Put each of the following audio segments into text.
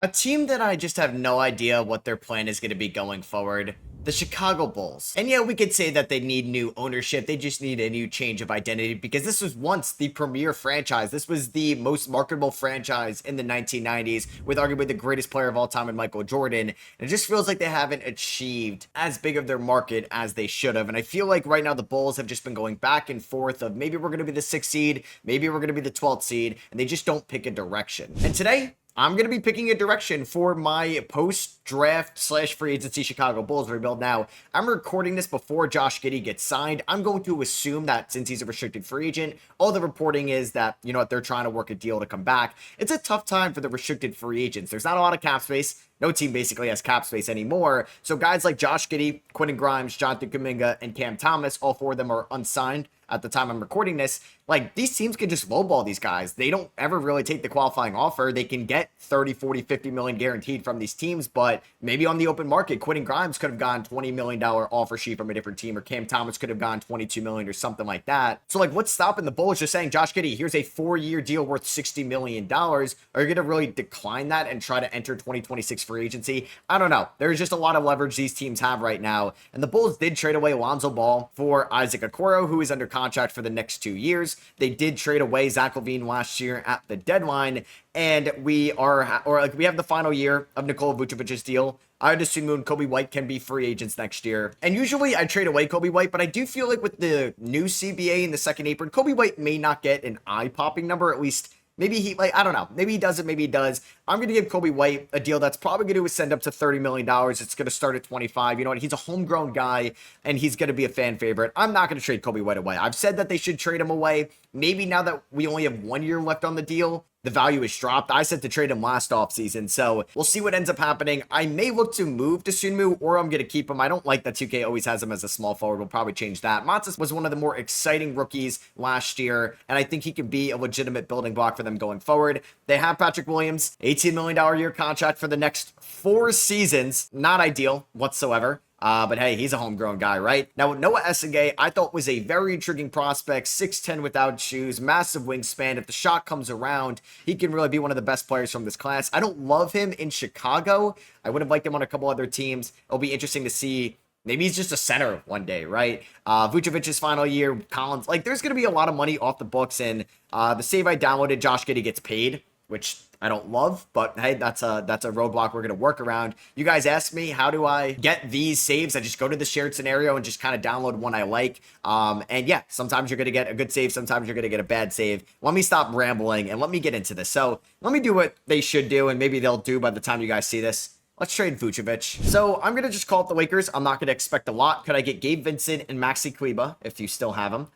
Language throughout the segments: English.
A team that I just have no idea what their plan is going to be going forward. The Chicago Bulls. And yeah, we could say that they need new ownership. They just need a new change of identity because this was once the premier franchise. This was the most marketable franchise in the 1990s with arguably the greatest player of all time in Michael Jordan. And it just feels like they haven't achieved as big of their market as they should have. And I feel like right now the Bulls have just been going back and forth of maybe we're going to be the 6th seed, maybe we're going to be the 12th seed, and they just don't pick a direction. And today, I'm going to be picking a direction for my post-draft slash free agency Chicago Bulls rebuild. Now, I'm recording this before Josh Giddey gets signed. I'm going to assume that since he's a restricted free agent, all the reporting is that, you know what, they're trying to work a deal to come back. It's a tough time for the restricted free agents. There's not a lot of cap space. No team basically has cap space anymore. So guys like Josh Giddey, Quentin Grimes, Jonathan Kuminga, and Cam Thomas, all four of them are unsigned at the time I'm recording this. Like, these teams can just lowball these guys. They don't ever really take the qualifying offer. They can get 30, 40, 50 million guaranteed from these teams, but maybe on the open market, Quentin Grimes could have gotten $20 million offer sheet from a different team, or Cam Thomas could have gone 22 million or something like that. So like, what's stopping the Bulls just saying, Josh Giddey, here's a 4-year deal worth $60 million. Are you going to really decline that and try to enter 2026 free agency? I don't know. There's just a lot of leverage these teams have right now. And the Bulls did trade away Lonzo Ball for Isaac Okoro, who is under contract for the next 2 years. They did trade away Zach LaVine last year at the deadline, and we have the final year of Nikola Vucevic's deal. I'd assume Kobe White can be free agents next year. And usually I trade away Kobe White, but I do feel like with the new CBA in the second apron, Kobe White may not get an eye-popping number, at least. Maybe he, I don't know. Maybe he doesn't, maybe he does. I'm going to give Kobe White a deal that's probably going to ascend up to $30 million. It's going to start at 25. You know what? He's a homegrown guy, and he's going to be a fan favorite. I'm not going to trade Kobe White away. I've said that they should trade him away. Maybe now that we only have 1 year left on the deal, the value is dropped. I said to trade him last offseason, so we'll see what ends up happening. I may look to move to Sunmu, or I'm going to keep him. I don't like that 2K always has him as a small forward. We'll probably change that. Montes was one of the more exciting rookies last year, and I think he could be a legitimate building block for them going forward. They have Patrick Williams, $18 million a year contract for the next 4 seasons. Not ideal whatsoever. But hey, he's a homegrown guy, right? Now, Noah Essengay, I thought was a very intriguing prospect, 6'10" without shoes, massive wingspan. If the shot comes around, he can really be one of the best players from this class. I don't love him in Chicago. I would have liked him on a couple other teams. It'll be interesting to see. Maybe he's just a center one day, right? Vucevic's final year, Collins. Like, there's going to be a lot of money off the books, and the save I downloaded, Josh Giddey gets paid, which I don't love, but hey, that's a roadblock we're going to work around. You guys asked me, how do I get these saves? I just go to the shared scenario and just kind of download one I like. And yeah, sometimes you're going to get a good save. Sometimes you're going to get a bad save. Let me stop rambling and let me get into this. So let me do what they should do, and maybe they'll do by the time you guys see this. Let's trade Vucevic. So I'm going to just call up the Lakers. I'm not going to expect a lot. Could I get Gabe Vincent and Maxi Kleber, if you still have him,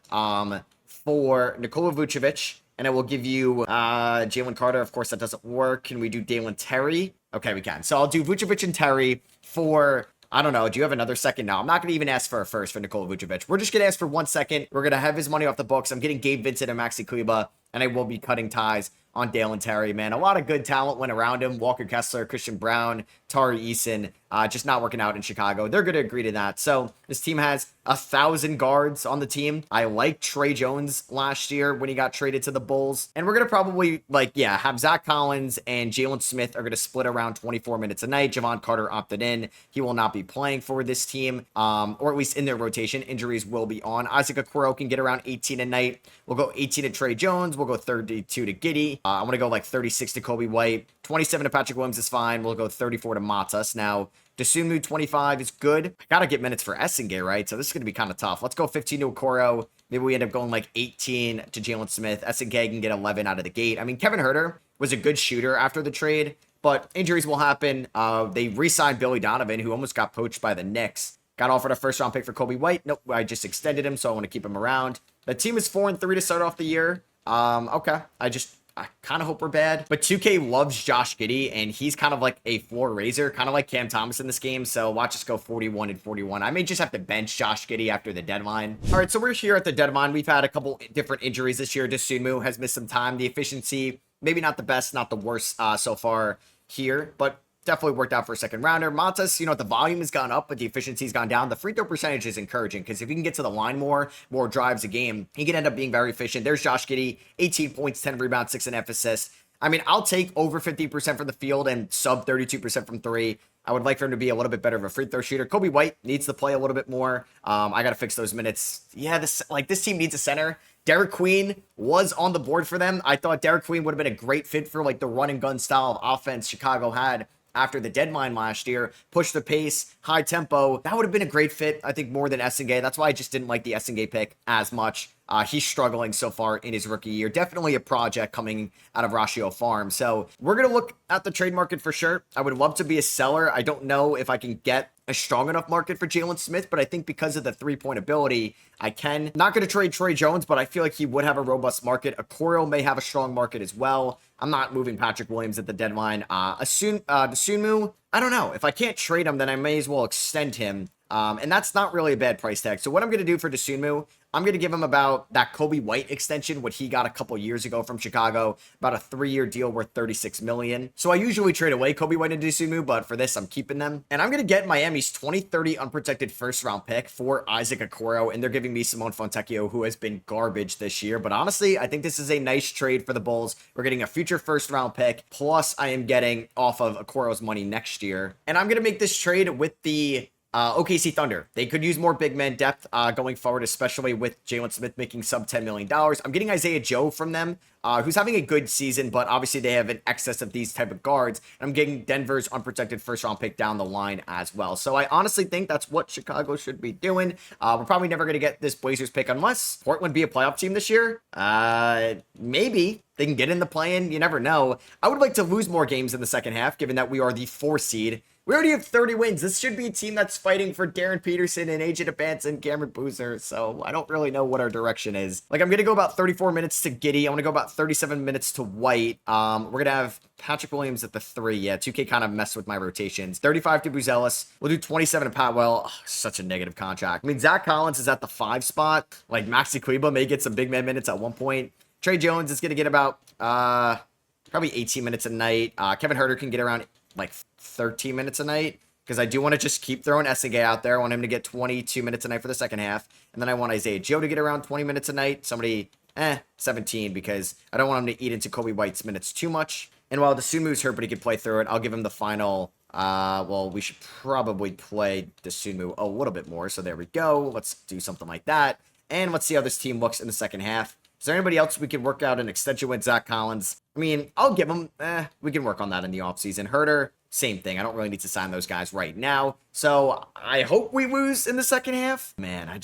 for Nikola Vucevic? And I will give you Jalen Carter. Of course, that doesn't work. Can we do Dalen Terry? Okay, we can. So I'll do Vucevic and Terry for, I don't know. Do you have another second? No, I'm not going to even ask for a first for Nikola Vucevic. We're just going to ask for 1 second. We're going to have his money off the books. I'm getting Gabe Vincent and Maxi Kleber, and I will be cutting ties on Dalen Terry, man. A lot of good talent went around him. Walker Kessler, Christian Brown, Tari Eason, just not working out in Chicago. They're going to agree to that. So this team has 1,000 guards on the team. I liked Trey Jones last year when he got traded to the Bulls. And we're going to probably, have Zach Collins and Jalen Smith are going to split around 24 minutes a night. Javon Carter opted in. He will not be playing for this team, or at least in their rotation. Injuries will be on. Isaac Okoro can get around 18 a night. We'll go 18 to Trey Jones. We'll go 32 to Giddey. I'm going to go 36 to Kobe White. 27 to Patrick Williams is fine. We'll go 34 to Matas. Now, Dosunmu 25 is good. I got to get minutes for Essengay, right? So this is going to be kind of tough. Let's go 15 to Okoro. Maybe we end up going 18 to Jalen Smith. Essengay can get 11 out of the gate. I mean, Kevin Huerter was a good shooter after the trade, but injuries will happen. They re-signed Billy Donovan, who almost got poached by the Knicks. Got offered a first-round pick for Kobe White. Nope, I just extended him, so I want to keep him around. The team is 4-3 to start off the year. Okay. I kind of hope we're bad, but 2K loves Josh Giddey, and he's kind of like a floor raiser, kind of like Cam Thomas in this game. So watch us go 41 and 41. I may just have to bench Josh Giddey after the deadline. All right, so we're here at the deadline. We've had a couple different injuries this year. Dosunmu has missed some time. The efficiency, maybe not the best, not the worst so far here, but definitely worked out for a second rounder. Matas, the volume has gone up, but the efficiency's gone down. The free throw percentage is encouraging because if you can get to the line more drives a game, he can end up being very efficient. There's Josh Giddey, 18 points, 10 rebounds, 6.5 assists. I mean, I'll take over 50% from the field and sub 32% from three. I would like for him to be a little bit better of a free throw shooter. Kobe White needs to play a little bit more. I got to fix those minutes. Yeah, this team needs a center. Derek Queen was on the board for them. I thought Derek Queen would have been a great fit for like the run and gun style of offense Chicago had after the deadline last year. Push the pace, high tempo. That would have been a great fit, I think, more than Essengay. That's why I just didn't like the Essengay pick as much. He's struggling so far in his rookie year. Definitely a project coming out of Ratio Farm. So we're going to look at the trade market for sure. I would love to be a seller. I don't know if I can get a strong enough market for Jalen Smith, but I think because of the three-point ability, I can. Not going to trade Troy Jones, but I feel like he would have a robust market. Okoro may have a strong market as well. I'm not moving Patrick Williams at the deadline. Sunmu, I don't know. If I can't trade him, then I may as well extend him. And that's not really a bad price tag. So what I'm going to do for Dosunmu, I'm going to give him about that Kobe White extension, what he got a couple years ago from Chicago, about a 3-year deal worth $36 million. So I usually trade away Kobe White and Dosunmu, but for this, I'm keeping them. And I'm going to get Miami's 2030 unprotected first-round pick for Isaac Okoro, and they're giving me Simone Fontecchio, who has been garbage this year. But honestly, I think this is a nice trade for the Bulls. We're getting a future first-round pick, plus I am getting off of Okoro's money next year. And I'm going to make this trade with the OKC Thunder. They could use more big man depth going forward, especially with Jalen Smith making sub $10 million. I'm getting Isaiah Joe from them, who's having a good season, but obviously they have an excess of these type of guards. I'm getting Denver's unprotected first round pick down the line as well. So I honestly think that's what Chicago should be doing. We're probably never going to get this Blazers pick unless Portland be a playoff team this year. Maybe. They can get in the play-in. You never know. I would like to lose more games in the second half, given that we are the 4 seed. We already have 30 wins. This should be a team that's fighting for Darren Peterson and AJ DeBance and Cameron Boozer. So I don't really know what our direction is. Like, I'm going to go about 34 minutes to Giddey. I'm going to go about 37 minutes to White. We're going to have Patrick Williams at the 3. Yeah, 2K kind of messed with my rotations. 35 to Buzelis. We'll do 27 to Patwell. Oh, such a negative contract. I mean, Zach Collins is at the 5 spot. Like, Maxi Kleba may get some big man minutes at one point. Trey Jones is going to get about probably 18 minutes a night. Kevin Huerter can get around like 13 minutes a night because I do want to just keep throwing Essengay out there. I want him to get 22 minutes a night for the second half. And then I want Isaiah Joe to get around 20 minutes a night. Somebody, 17 because I don't want him to eat into Kobe White's minutes too much. And while Dosunmu's hurt, but he can play through it, I'll give him the final. Well, we should probably play Dosunmu a little bit more. So there we go. Let's do something like that. And let's see how this team looks in the second half. Is there anybody else we could work out an extension with? Zach Collins. I mean, I'll give him, we can work on that in the offseason. Huerter, same thing. I don't really need to sign those guys right now. So I hope we lose in the second half. Man, I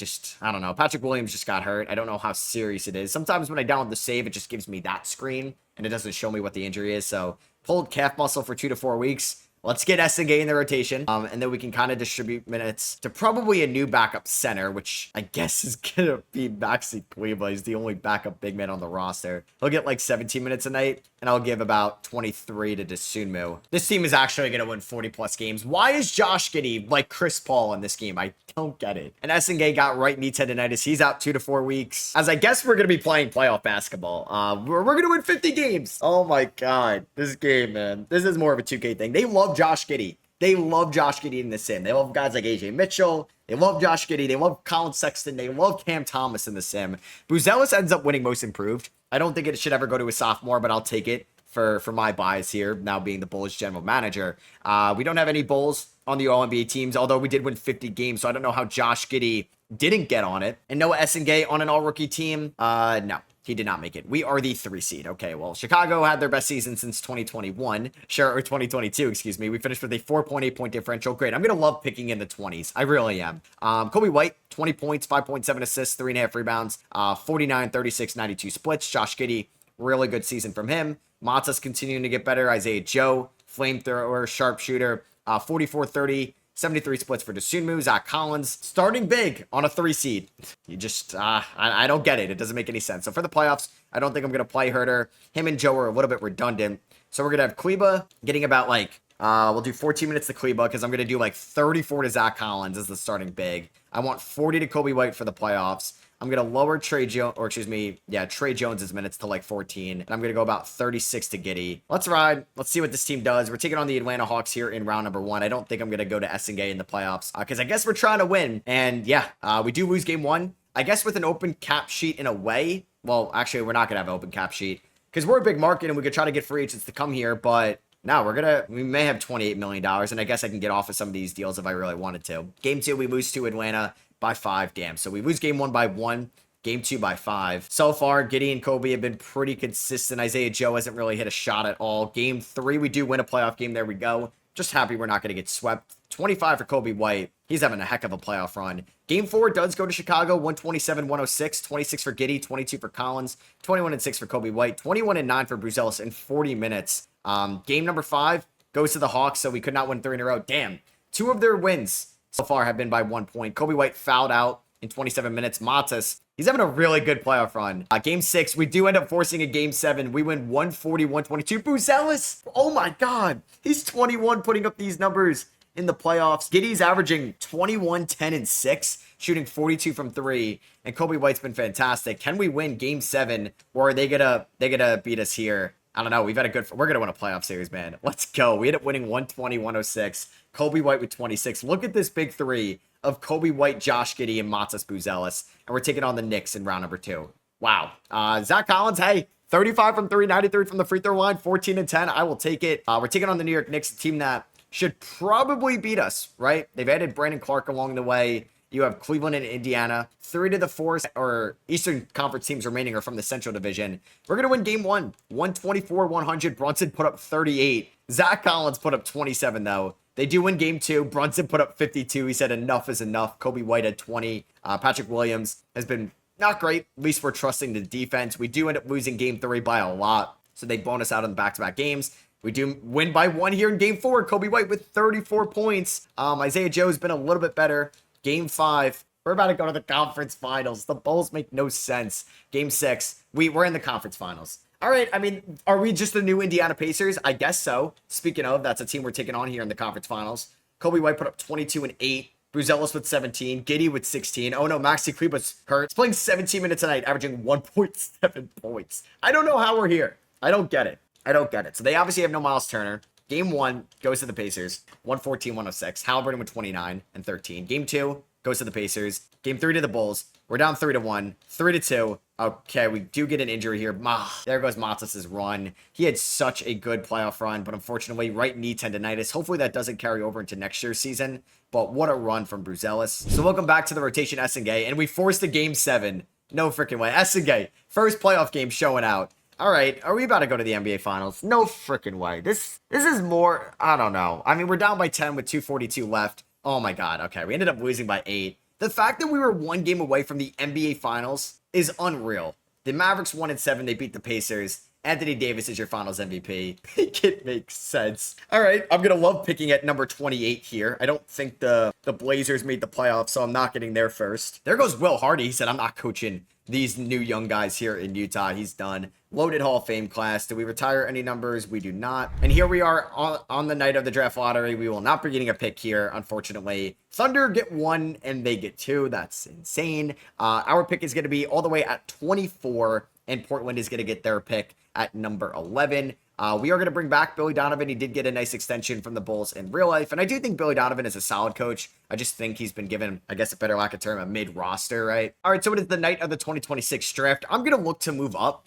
don't know. Patrick Williams just got hurt. I don't know how serious it is. Sometimes when I download the save, it just gives me that screen and it doesn't show me what the injury is. So pulled calf muscle for 2 to 4 weeks. Let's get Essengay in the rotation, and then we can kind of distribute minutes to probably a new backup center, which I guess is going to be Maxi Kleba. He's the only backup big man on the roster. He'll get like 17 minutes a night, and I'll give about 23 to Dosunmu. This team is actually going to win 40-plus games. Why is Josh Giddey like Chris Paul in this game? I don't get it. And Essengay got right knee tendonitis. He's out 2 to 4 weeks. As I guess we're going to be playing playoff basketball. We're going to win 50 games. Oh my God. This game, man. This is more of a 2K thing. They love Josh Giddey. They love Josh Giddey in the sim. They love guys like AJ Mitchell. They love Josh Giddey. They love Colin Sexton. They love Cam Thomas in the sim. Buzelis ends up winning most improved. I don't think it should ever go to a sophomore, but I'll take it for my bias here, now being the Bulls general manager. We don't have any Bulls on the All-NBA teams, although we did win 50 games, so I don't know how Josh Giddey didn't get on it. And Noah Essengay on an all-rookie team? No. He did not make it. We are the 3 seed. Okay, well, Chicago had their best season since 2021. Sure, or 2022, excuse me. We finished with a 4.8 point differential. Great. I'm going to love picking in the 20s. I really am. Kobe White, 20 points, 5.7 assists, 3.5 rebounds, 49, 36, 92 splits. Josh Giddey, really good season from him. Mata's continuing to get better. Isaiah Joe, flamethrower, sharpshooter, 44, 30, 73 splits for Dosunmu. Zach Collins starting big on a 3 seed. You just, I don't get it. It doesn't make any sense. So for the playoffs, I don't think I'm going to play Huerter. Him and Joe are a little bit redundant. So we're going to have Kleba getting about like, we'll do 14 minutes to Kleba because I'm going to do like 34 to Zach Collins as the starting big. I want 40 to Kobe White for the playoffs. I'm going to lower Trey Jones's minutes to like 14. And I'm going to go about 36 to Giddey. Let's ride. Let's see what this team does. We're taking on the Atlanta Hawks here in round number 1. I don't think I'm going to go to Essengay in the playoffs because I guess we're trying to win. And yeah, we do lose game 1. I guess with an open cap sheet in a way. Well, actually, we're not going to have an open cap sheet. because we're a big market and we could try to get free agents to come here, but no, we may have $28 million, and I guess I can get off of some of these deals if I really wanted to. Game 2, we lose to Atlanta by 5. Damn. So we lose game 1 by 1. Game 2 by 5. So far, Giddey and Kobe have been pretty consistent. Isaiah Joe hasn't really hit a shot at all. Game 3, we do win a playoff game. There we go. Just happy we're not going to get swept. 25 for Kobe White. He's having a heck of a playoff run. Game 4 does go to Chicago. 127-106. 26 for Giddey. 22 for Collins. 21-6 for Kobe White. 21-9 for Bruzelis in 40 minutes. Game number 5 goes to the Hawks, so we could not win 3 in a row. Damn. 2 of their wins so far have been by 1 point. Kobe White fouled out in 27 minutes. Matas, he's having a really good playoff run. Game 6, we do end up forcing a game 7. We win 140-122. Bruzelis, oh my God. He's 21 putting up these numbers in the playoffs. Giddey's averaging 21, 10, and 6, shooting 42 from 3. And Kobe White's been fantastic. Can we win game 7, or are they gonna beat us here? I don't know. We're going to win a playoff series, man. Let's go. We end up winning 120-106. Kobe White with 26. Look at this big 3 of Kobe White, Josh Giddey, and Matas Bruzelis. And we're taking on the Knicks in round number 2. Wow. Zach Collins, hey, 35 from 3, 93 from the free throw line, 14 and 10. I will take it. We're taking on the New York Knicks, a team that should probably beat us, right? They've added Brandon Clark along the way. You have Cleveland and Indiana. 3 to the 4 or Eastern Conference teams remaining are from the Central Division. We're going to win game 1. 124-100. Brunson put up 38. Zach Collins put up 27, though. They do win game 2. Brunson put up 52. He said enough is enough. Kobe White had 20. Patrick Williams has been not great. At least we're trusting the defense. We do end up losing game 3 by a lot, so they bonus out on the back-to-back games. We do win by 1 here in game 4. Kobe White with 34 points. Isaiah Joe's been a little bit better. Game 5, we're about to go to the conference finals. The Bulls make no sense. Game 6, we're in the conference finals. All right, I mean, are we just the new Indiana Pacers? I guess so. Speaking of, that's a team we're taking on here in the conference finals. Kobe White put up 22 and 8. Bruzelis with 17. Giddey with 16. Oh no, Maxi Kleber's hurt. He's playing 17 minutes a night, averaging 1.7 points. I don't know how we're here. I don't get it. So they obviously have no Miles Turner. Game 1 goes to the Pacers, 114-106. Halliburton with 29 and 13. Game 2 goes to the Pacers. Game 3 to the Bulls. We're down 3-1, 3-2. Okay, we do get an injury here. There goes Matas' run. He had such a good playoff run, but unfortunately, right knee tendonitis. Hopefully that doesn't carry over into next year's season, but what a run from Bruzelis. So welcome back to the rotation, Essengay, and we forced a game 7. No freaking way. Essengay, first playoff game showing out. All right, are we about to go to the NBA Finals? No freaking way. This is more, I don't know. I mean, we're down by 10 with 2:42 left. Oh my God. Okay, we ended up losing by 8. The fact that we were 1 game away from the NBA Finals is unreal. The Mavericks 1-7. They beat the Pacers. Anthony Davis is your Finals MVP. It makes sense. All right, I'm going to love picking at number 28 here. I don't think the Blazers made the playoffs, so I'm not getting there first. There goes Will Hardy. He said, I'm not coaching these new young guys here in Utah. He's done. Loaded Hall of Fame class. Do we retire any numbers? We do not. And here we are on the night of the draft lottery. We will not be getting a pick here, unfortunately. Thunder get 1 and they get 2. That's insane. Our pick is going to be all the way at 24, and Portland is going to get their pick at number 11. We are going to bring back Billy Donovan. He did get a nice extension from the Bulls in real life, and I do think Billy Donovan is a solid coach. I just think he's been given, I guess a better lack of term, a mid-roster, right? All right, so it is the night of the 2026 draft. I'm going to look to move up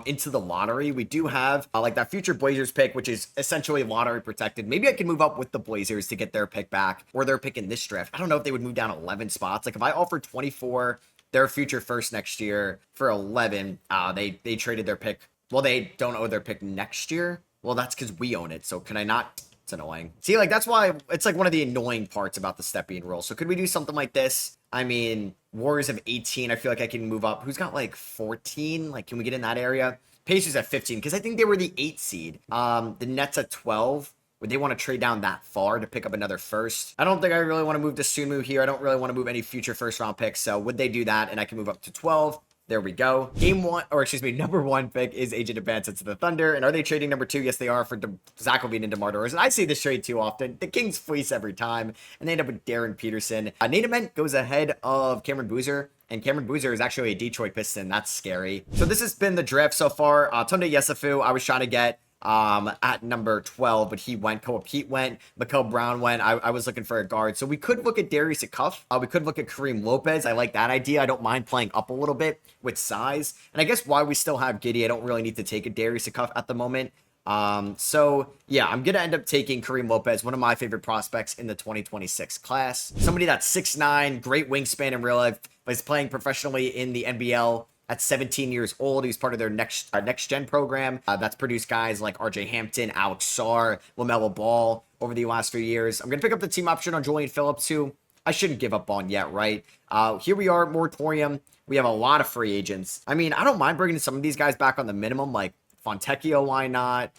into the lottery. We do have like that future Blazers pick, which is essentially lottery protected. Maybe I can move up with the Blazers to get their pick back, or their pick in this draft. I don't know if they would move down 11 spots. Like if I offered 24, their future first next year for 11, they traded their pick. Well, they don't own their pick next year. Well, that's because we own it. So can I not? It's annoying. See, like that's why it's like one of the annoying parts about the step being rule. So could we do something like this? I mean, Warriors have 18. I feel like I can move up. Who's got like 14? Like, can we get in that area? Pacers at 15 because I think they were the 8 seed. The Nets at 12. Would they want to trade down that far to pick up another first? I don't think I really want to move to Sumu here. I don't really want to move any future first round picks. So would they do that? And I can move up to 12. There we go. Number 1 pick is Agent Advance to the Thunder. And are they trading number 2? Yes, they are, for Zach LaVine and DeMar DeRozan. I see this trade too often. The Kings fleece every time, and they end up with Darren Peterson. Nate Ament goes ahead of Cameron Boozer, and Cameron Boozer is actually a Detroit Piston. That's scary. So this has been the draft so far. Tunde Yesufu, I was trying to get at number 12, but he went. Koa Pete went. Mikael Brown went. I was looking for a guard. So we could look at Darius Cuff. We could look at Kareem Lopez. I like that idea. I don't mind playing up a little bit with size. And I guess why we still have Giddy, I don't really need to take a Darius Cuff at the moment. So yeah, I'm gonna end up taking Kareem Lopez, one of my favorite prospects in the 2026 class. Somebody that's 6'9", great wingspan in real life, but is playing professionally in the NBL at 17 years old. He's part of their next gen program that's produced guys like RJ Hampton, Alex Sarr, LaMelo Ball over the last few years. I'm gonna pick up the team option on Julian Phillips, who I shouldn't give up on yet, right? Here we are, moratorium. We have a lot of free agents. I mean, I don't mind bringing some of these guys back on the minimum, like Fontecchio, why not?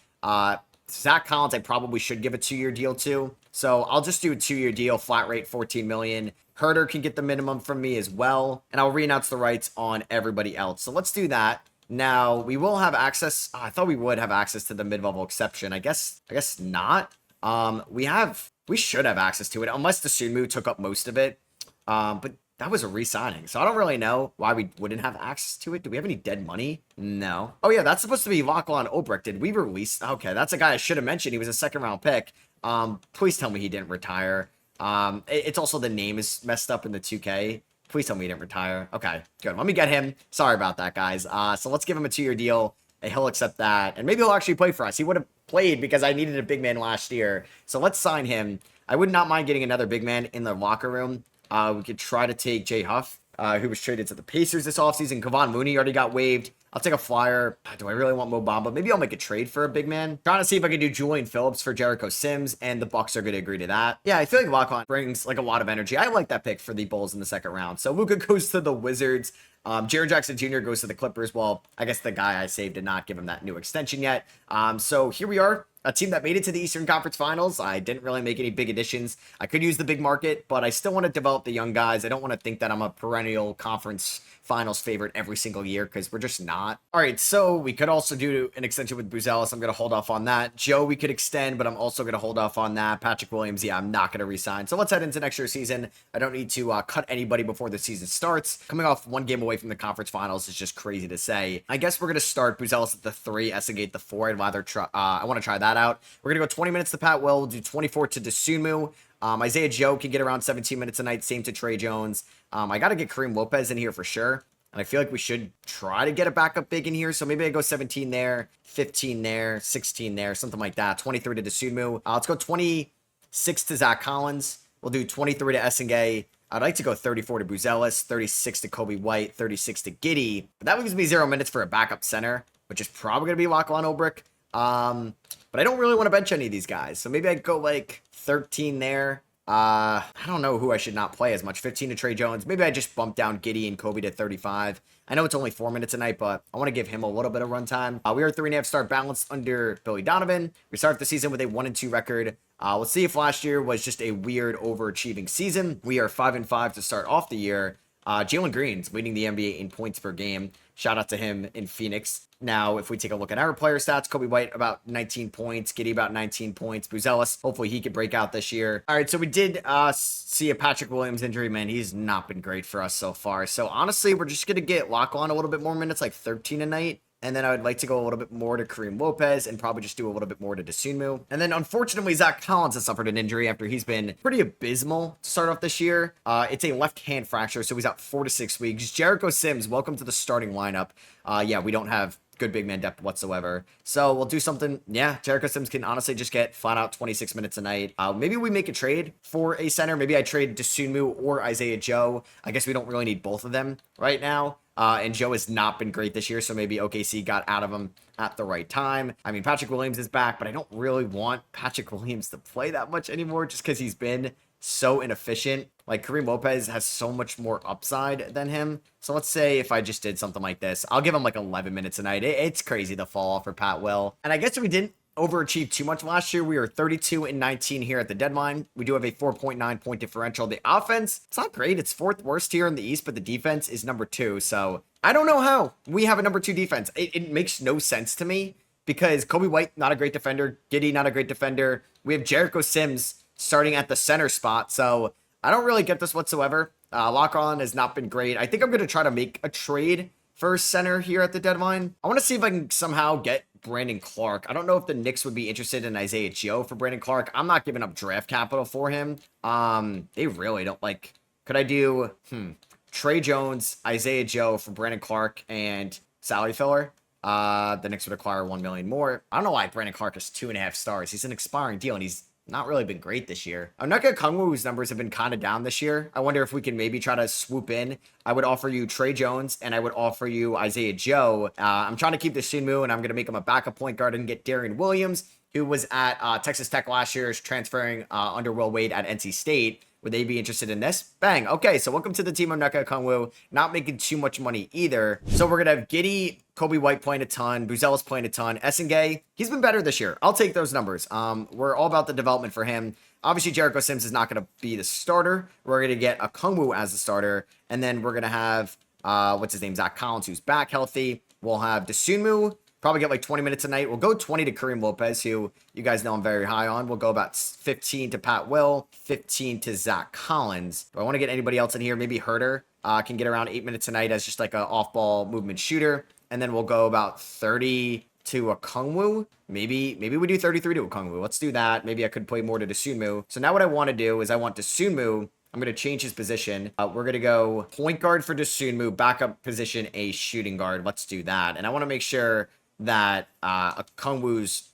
Zach Collins, I probably should give a 2-year deal to. So I'll just do a 2-year deal, flat rate, $14 million. Herter can get the minimum from me as well. And I'll re-announce the rights on everybody else. So let's do that. Now, we will have access. I thought we would have access to the mid-level exception. I guess not. We should have access to it, unless the Sunmu took up most of it. But that was a re-signing, so I don't really know why we wouldn't have access to it. Do we have any dead money? No. Oh yeah, that's supposed to be Lachlan Obrecht. Did we release? Okay, that's a guy I should have mentioned. He was a second-round pick. Please tell me he didn't retire. It's also the name is messed up in the 2K. Please tell me he didn't retire. Okay, good. Let me get him. Sorry about that, guys. So let's give him a 2-year deal. He'll accept that, and maybe he'll actually play for us. He would have played because I needed a big man last year. So let's sign him. I would not mind getting another big man in the locker room. We could try to take Jay Huff, who was traded to the Pacers this offseason. Kevon Mooney already got waived. I'll take a flyer. Do I really want Mo Bamba? Maybe I'll make a trade for a big man. Trying to see if I can do Julian Phillips for Jericho Sims, and the Bucks are going to agree to that. Yeah, I feel like Lachlan brings like a lot of energy. I like that pick for the Bulls in the second round. So Luka goes to the Wizards. Jaren Jackson Jr. goes to the Clippers. Well, I guess the guy I saved did not give him that new extension yet. So here we are. A team that made it to the Eastern Conference Finals. I didn't really make any big additions. I could use the big market, but I still want to develop the young guys. I don't want to think that I'm a perennial conference finals favorite every single year, because we're just not. All right, so we could also do an extension with Buzelis. I'm going to hold off on that. Joe, we could extend, but I'm also going to hold off on that. Patrick Williams, yeah, I'm not going to resign. So let's head into next year's season. I don't need to cut anybody before the season starts. Coming off one game away from the conference finals is just crazy to say. I guess we're going to start Buzelis at the 3, Essengate the 4. I'd rather try. I want to try that out. We're going to go 20 minutes to Pat Will. We'll do 24 to Dosunmu. Isaiah Joe can get around 17 minutes a night. Same to Trey Jones. I got to get Kareem Lopez in here for sure. And I feel like we should try to get a backup big in here. So maybe I go 17 there, 15 there, 16 there, something like that. 23 to Dosunmu. Let's go 26 to Zach Collins. We'll do 23 to Essengate. I'd like to go 34 to Buzelis, 36 to Kobe White, 36 to Giddy. But that leaves me 0 minutes for a backup center, which is probably going to be Lachlan Obrecht. But I don't really want to bench any of these guys. So maybe I'd go like 13 there. I don't know who I should not play as much. 15 to Trey Jones. Maybe I just bump down Giddy and Kobe to 35. I know it's only 4 minutes a night, but I want to give him a little bit of runtime. We are 3.5 star balanced under Billy Donovan. We start the season with a 1-2 record. Let's see if last year was just a weird overachieving season. We are 5-5 to start off the year. Jalen Green's leading the NBA in points per game. Shout out to him in Phoenix. Now, if we take a look at our player stats, Kobe White about 19 points, Giddy about 19 points, Buzelis, hopefully he could break out this year. All right, so we did see a Patrick Williams injury. Man, he's not been great for us so far. So honestly, we're just going to get Lachlan a little bit more minutes, like 13 a night. And then I would like to go a little bit more to Kareem Lopez and probably just do a little bit more to Dosunmu. And then unfortunately, Zach Collins has suffered an injury after he's been pretty abysmal to start off this year. It's a left hand fracture, so he's out 4 to 6 weeks. Jericho Sims, welcome to the starting lineup. Yeah, we don't have good big man depth whatsoever. So we'll do something. Yeah, Jericho Sims can honestly just get flat out 26 minutes a night. Maybe we make a trade for a center. Maybe I trade Dosunmu or Isaiah Joe. I guess we don't really need both of them right now. And Joe has not been great this year, so maybe OKC got out of him at the right time. I mean, Patrick Williams is back, but I don't really want Patrick Williams to play that much anymore just because he's been so inefficient. Like, Kareem Lopez has so much more upside than him. So let's say if I just did something like this, I'll give him like 11 minutes a night. It's crazy to fall off for Pat Will. And I guess we didn't overachieved too much last year. We were 32-19 here at the deadline. We do have a 4.9 point differential. The offense, it's not great. It's 4th worst here in the East, but the defense is number 2. So I don't know how we have a number 2 defense. It makes no sense to me because Kobe White, not a great defender. Giddy, not a great defender. We have Jericho Sims starting at the center spot. So I don't really get this whatsoever. Lock-on has not been great. I think I'm going to try to make a trade for center here at the deadline. I want to see if I can somehow get Brandon Clark. I don't know if the Knicks would be interested in Isaiah Joe for Brandon Clark. I'm not giving up draft capital for him. They really don't like. Could I do Trey Jones, Isaiah Joe for Brandon Clark, and salary filler? The Knicks would acquire 1 million more. I don't know why Brandon Clark is 2.5 stars. He's an expiring deal, and he's not really been great this year. Onyeka Okongwu's numbers have been kind of down this year. I wonder if we can maybe try to swoop in. I would offer you Trey Jones, and I would offer you Isaiah Joe. I'm trying to keep the Sunmu, and I'm going to make him a backup point guard and get Darian Williams, who was at Texas Tech last year, is transferring under Will Wade at NC State. Would they be interested in this? Bang. Okay, so welcome to the team of Onyeka Okongwu. Not making too much money either. So we're going to have Giddey, Kobe White playing a ton, Buzelis playing a ton, Essengay. He's been better this year. I'll take those numbers. We're all about the development for him. Obviously, Jericho Sims is not going to be the starter. We're going to get Okongwu as the starter. And then we're going to have, what's his name, Zach Collins, who's back healthy. We'll have Dosunmu. Probably get like 20 minutes a night. We'll go 20 to Kareem Lopez, who you guys know I'm very high on. We'll go about 15 to Pat Will, 15 to Zach Collins. Do I want to get anybody else in here? Maybe Herter can get around 8 minutes a night as just like an off-ball movement shooter. And then we'll go about 30 to Okongwu. Maybe we do 33 to Okongwu. Let's do that. Maybe I could play more to Dosunmu. So now what I want to do is I want Dosunmu. I'm going to change his position. We're going to go point guard for Dosunmu, backup position, a shooting guard. Let's do that. And I want to make sure that Okongwu's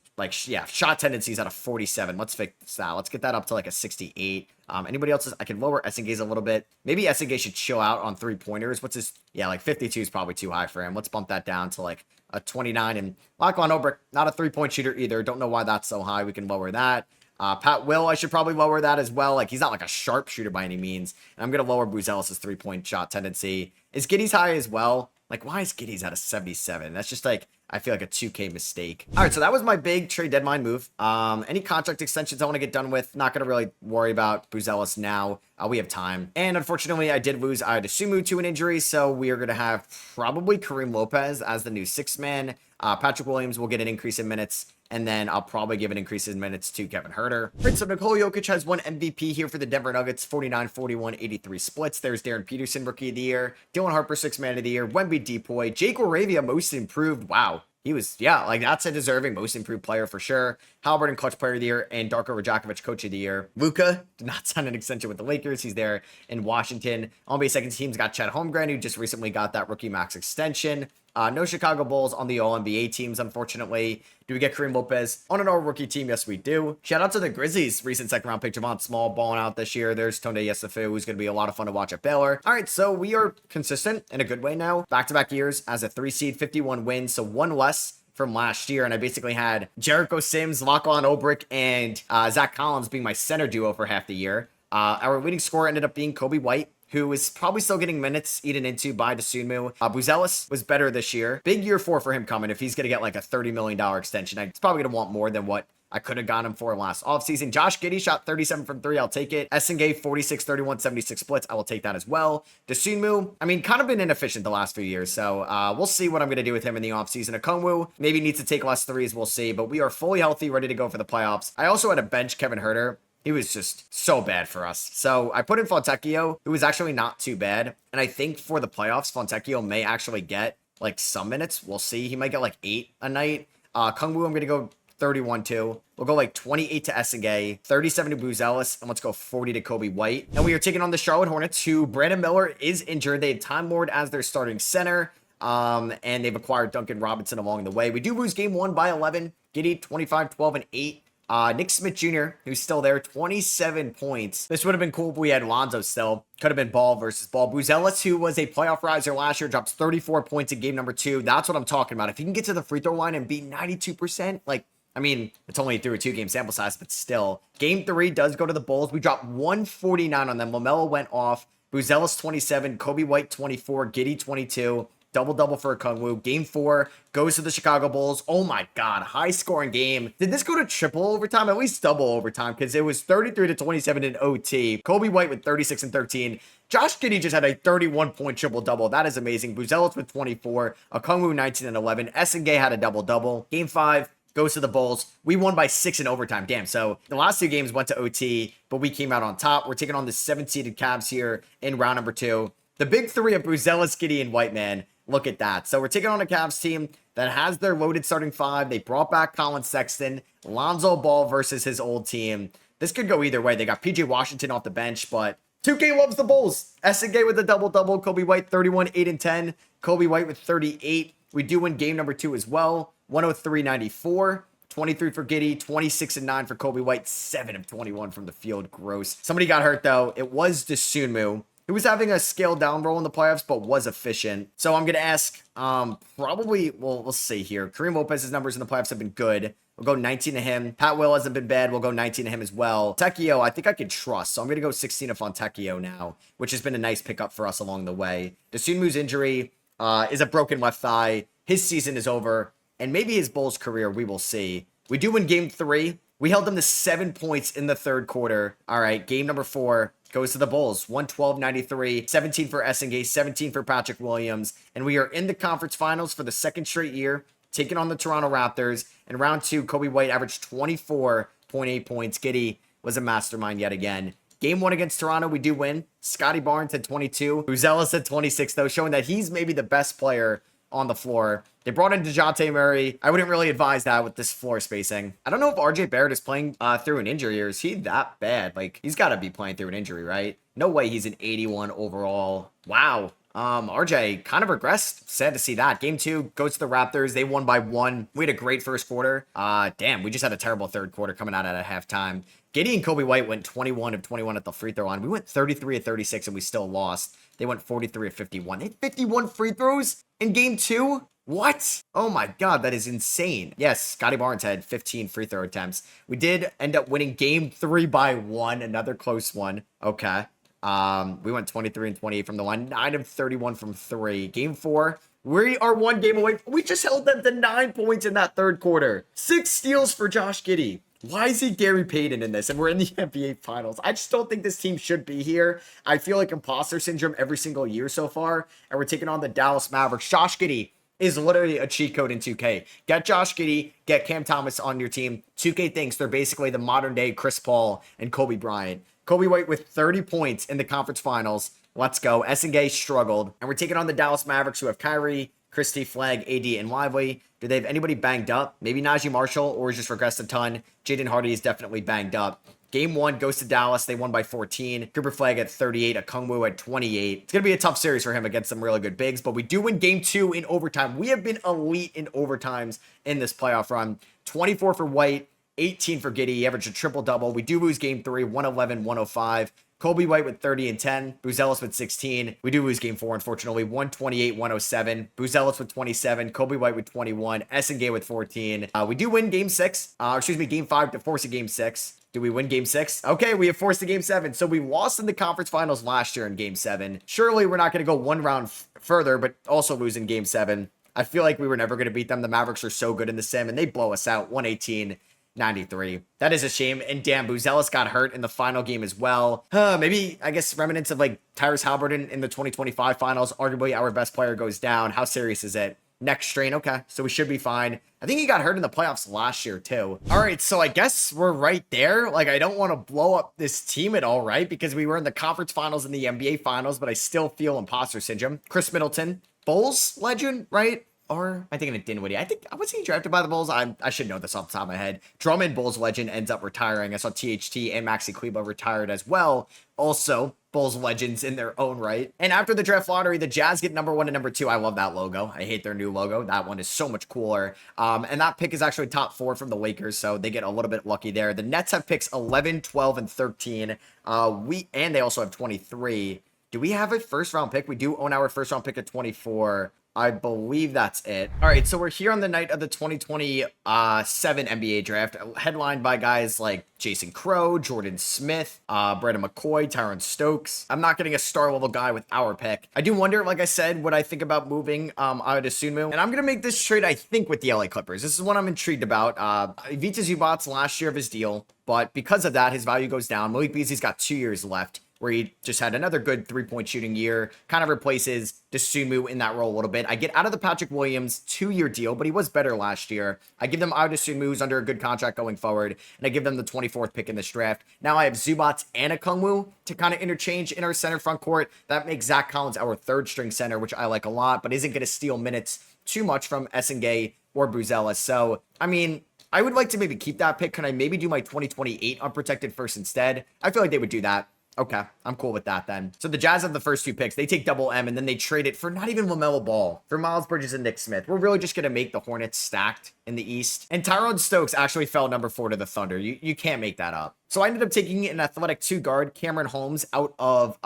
shot tendencies out of 47. Let's fix that. Let's get that up to like a 68. Anybody else's? I can lower Essengay's a little bit. Maybe Essengay should chill out on 3-pointers. What's his? Yeah, like 52 is probably too high for him. Let's bump that down to like a 29. And Lachlan Obrick, not a 3-point shooter either. Don't know why that's so high. We can lower that. Pat Will, I should probably lower that as well. Like, he's not like a sharp shooter by any means. And I'm going to lower Buzelis' 3-point shot tendency. Is Giddey's high as well? Like, why is Giddey's at a 77? That's just like, I feel like a 2K mistake. All right, so that was my big trade deadline move. Any contract extensions I want to get done with, not going to really worry about Buzelis now. We have time. And unfortunately, I did lose Dosunmu to an injury, so we are going to have probably Kareem Lopez as the new 6th man. Patrick Williams will get an increase in minutes. And then I'll probably give an increase in minutes to Kevin Herter. All right, so Nikola Jokic has one MVP here for the Denver Nuggets, 49, 41, 83 splits. There's Darren Peterson, Rookie of the Year. Dylan Harper, 6th Man of the Year. Wemby Depoy. Jake LaRavia, Most Improved. Wow. He was, that's a deserving Most Improved player for sure. Halliburton, Clutch Player of the Year, and Darko Rajakovic, Coach of the Year. Luka did not sign an extension with the Lakers. He's there in Washington. NBA second team's got Chet Holmgren, who just recently got that rookie max extension. No Chicago Bulls on the All-NBA teams, unfortunately. Do we get Kareem Lopez on an all-rookie team? Yes, we do. Shout out to the Grizzlies' recent second-round pick, Javon Small, balling out this year. There's Tonde Yesufu, who's going to be a lot of fun to watch at Baylor. All right, so we are consistent in a good way now. Back-to-back years as a 3 seed, 51 wins, so one less from last year, and I basically had Jericho Sims, Lachlan Obrick, and Zach Collins being my center duo for half the year. Our leading scorer ended up being Kobe White, who is probably still getting minutes eaten into by Dosunmu. Buzelis was better this year. Big year 4 for him coming. If he's going to get like a $30 million extension, he's probably going to want more than what I could have gotten him for last offseason. Josh Giddey shot 37 from 3. I'll take it. Essengay 46, 31, 76 splits. I will take that as well. Dosunmu, I mean, kind of been inefficient the last few years. So we'll see what I'm going to do with him in the offseason. Okongwu maybe needs to take less threes. We'll see. But we are fully healthy, ready to go for the playoffs. I also had a bench Kevin Herter. He was just so bad for us. So I put in Fontecchio, who was actually not too bad. And I think for the playoffs, Fontecchio may actually get like some minutes. We'll see. He might get like 8 a night. Okongwu, I'm going to go 31 too. We'll go like 28 to Essengay, 37 to Buzelis, and let's go 40 to Kobe White. And we are taking on the Charlotte Hornets, who Brandon Miller is injured. They have Time Lord as their starting center. And they've acquired Duncan Robinson along the way. We do lose game 1 by 11. Giddey, 25, 12, and 8. Nick Smith Jr., who's still there, 27 points. This would have been cool if we had Lonzo still. Could have been ball versus ball. Buzelis, who was a playoff riser last year, drops 34 points in game number 2. That's what I'm talking about. If he can get to the free throw line and beat 92%, like, I mean, it's only through a 2-game sample size, but still. Game 3 does go to the Bulls. We dropped 149 on them. LaMelo went off. Buzelis, 27. Kobe White, 24. Giddey, 22. Double-double for Okongwu. Game 4 goes to the Chicago Bulls. Oh my God, high-scoring game. Did this go to triple overtime? At least double overtime, because it was 33 to 27 in OT. Kobe White with 36 and 13. Josh Giddey just had a 31-point triple-double. That is amazing. Buzelis with 24. Okongwu 19 and 11. Essengay had a double-double. Game 5 goes to the Bulls. We won by 6 in overtime. Damn, so the last 2 games went to OT, but we came out on top. We're taking on the 7-seeded Cavs here in round number 2. The big 3 of Buzelis, Giddey, and White, man. Look at that. So we're taking on a Cavs team that has their loaded starting five. They brought back Colin Sexton, Lonzo Ball versus his old team. This could go either way. They got PJ Washington off the bench, but 2K loves the Bulls. SNK with a double-double. Kobe White, 31, 8, and 10. Kobe White with 38. We do win game number 2 as well. 103-94. 23 for Giddey, 26 and 9 for Kobe White, 7 of 21 from the field. Gross. Somebody got hurt though. It was Dosunmu. He was having a scaled down role in the playoffs, but was efficient. So I'm going to ask, probably, well, we'll see here. Kareem Lopez's numbers in the playoffs have been good. We'll go 19 to him. Pat Will hasn't been bad. We'll go 19 to him as well. Fontecchio, I think I can trust. So I'm going to go 16 to Fontecchio now, which has been a nice pickup for us along the way. Dosunmu's injury is a broken left thigh. His season is over. And maybe his Bulls career, we will see. We do win game 3. We held them to 7 points in the third quarter. All right, game number 4 goes to the Bulls. 112-93, 17 for Essengate, 17 for Patrick Williams. And we are in the conference finals for the second straight year, taking on the Toronto Raptors. In round 2, Kobe White averaged 24.8 points. Giddey was a mastermind yet again. Game 1 against Toronto, we do win. Scotty Barnes had 22. Buzelis had 26, though, showing that he's maybe the best player on the floor. They brought in DeJounte Murray. I wouldn't really advise that with this floor spacing. I don't know if RJ Barrett is playing through an injury, or is he that bad? Like, he's got to be playing through an injury, right? No way he's an 81 overall. Wow. RJ kind of regressed. Sad to see that. Game 2 goes to the Raptors. They won by 1. We had a great first quarter. Damn, we just had a terrible third quarter coming out at a halftime. Giddey and Kobe White went 21 of 21 at the free throw line. We went 33 of 36 and we still lost. They went 43 of 51. They had 51 free throws in game 2? What? Oh my God, that is insane. Yes, Scotty Barnes had 15 free throw attempts. We did end up winning game 3 by 1, another close one. Okay. We went 23 and 28 from the line, 9 of 31 from 3. Game 4, we are 1 game away. We just held them to 9 points in that third quarter. 6 steals for Josh Giddey. Why is he Gary Payton in this? And we're in the NBA Finals. I just don't think this team should be here. I feel like imposter syndrome every single year so far. And we're taking on the Dallas Mavericks. Josh Giddey is literally a cheat code in 2K. Get Josh Giddey, get Cam Thomas on your team. 2K thinks they're basically the modern day Chris Paul and Kobe Bryant. Kobe White with 30 points in the conference finals. Let's go. SNK struggled. And we're taking on the Dallas Mavericks, who have Kyrie, Christie, Flag, AD, and Lively. Do they have anybody banged up? Maybe Najee Marshall, or just regressed a ton. Jaden Hardy is definitely banged up. Game 1 goes to Dallas. They won by 14. Cooper Flag at 38. Okongwu at 28. It's going to be a tough series for him against some really good bigs, but we do win game 2 in overtime. We have been elite in overtimes in this playoff run. 24 for White, 18 for Giddey. He averaged a triple-double. We do lose game 3, 111-105. Kobe White with 30 and 10. Buzelis with 16. We do lose game 4, unfortunately. 128-107. Buzelis with 27. Kobe White with 21. Essengate with 14. We do win game 6. Game 5 to force a game 6. Do we win game 6? Okay, we have forced a game 7. So we lost in the conference finals last year in game 7. Surely we're not going to go one round further, but also lose in game 7. I feel like we were never going to beat them. The Mavericks are so good in the sim, and they blow us out 118-93. That is a shame. And damn, Buzelis got hurt in the final game as well. Maybe, I guess, remnants of like Tyrese Halliburton in the 2025 finals. Arguably, our best player goes down. How serious is it? Neck strain. Okay, so we should be fine. I think he got hurt in the playoffs last year, too. All right, so I guess we're right there. Like, I don't want to blow up this team at all, right? Because we were in the conference finals and the NBA finals, but I still feel imposter syndrome. Chris Middleton, Bulls legend, right? Or am I thinking of Dinwiddie? I think, was he drafted by the Bulls? I should know this off the top of my head. Drummond, Bulls legend, ends up retiring. I saw THT and Maxi Kleba retired as well. Also, Bulls legends in their own right. And after the draft lottery, the Jazz get number 1 and number 2. I love that logo. I hate their new logo. That one is so much cooler. And that pick is actually top 4 from the Lakers, so they get a little bit lucky there. The Nets have picks 11, 12, and 13. And they also have 23. Do we have a first round pick? We do own our first round pick at 24. I believe that's it. All right, so we're here on the night of the 2027 NBA draft, headlined by guys like Jason Crow, Jordan Smith, Brandon McCoy, Tyron Stokes. I'm not getting a star-level guy with our pick. I do wonder, like I said, what I think about moving out of Sunmu. And I'm going to make this trade, I think, with the LA Clippers. This is what I'm intrigued about. Vita Zubac's last year of his deal, but because of that, his value goes down. Malik Beasley's got 2 years left, where he just had another good three-point shooting year, kind of replaces Dosunmu in that role a little bit. I get out of the Patrick Williams 2-year deal, but he was better last year. I give them out Dosunmu, who's under a good contract going forward, and I give them the 24th pick in this draft. Now I have Zubac and Okongwu to kind of interchange in our center front court. That makes Zach Collins our third-string center, which I like a lot, but isn't going to steal minutes too much from Essengay or Buzelis. So, I mean, I would like to maybe keep that pick. Can I maybe do my 2028 unprotected first instead? I feel like they would do that. Okay, I'm cool with that then. So the Jazz have the first two picks. They take double M, and then they trade it for not even LaMelo Ball, for Miles Bridges and Nick Smith. We're really just going to make the Hornets stacked in the East. And Tyrone Stokes actually fell number 4 to the Thunder. You can't make that up. So I ended up taking an athletic 2 guard, Cameron Holmes, out of,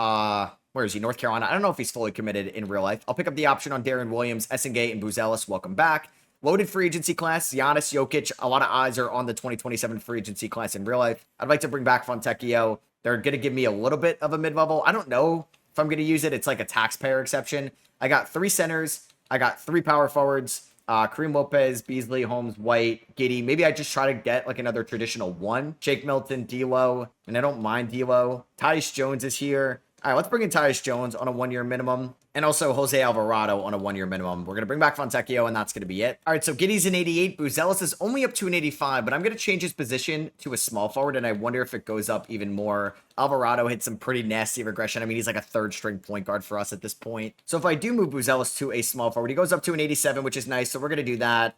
where is he? North Carolina. I don't know if he's fully committed in real life. I'll pick up the option on Darren Williams, Essengay, and Buzelis. Welcome back. Loaded free agency class, Giannis, Jokic. A lot of eyes are on the 2027 free agency class in real life. I'd like to bring back Fontecchio. They're going to give me a little bit of a mid-level. I don't know if I'm going to use it. It's like a taxpayer exception. I got 3 centers. I got 3 power forwards. Kareem Lopez, Beasley, Holmes, White, Giddey. Maybe I just try to get like another traditional 1. Jake Milton, D'Lo. And I don't mind D'Lo. Tyus Jones is here. All right, let's bring in Tyus Jones on a 1-year minimum. And also Jose Alvarado on a 1-year minimum. We're going to bring back Fontecchio, and that's going to be it. All right, so Giddey's an 88. Buzelis is only up to an 85, but I'm going to change his position to a small forward, and I wonder if it goes up even more. Alvarado hit some pretty nasty regression. I mean, he's like a 3rd-string point guard for us at this point. So if I do move Buzelis to a small forward, he goes up to an 87, which is nice. So we're going to do that.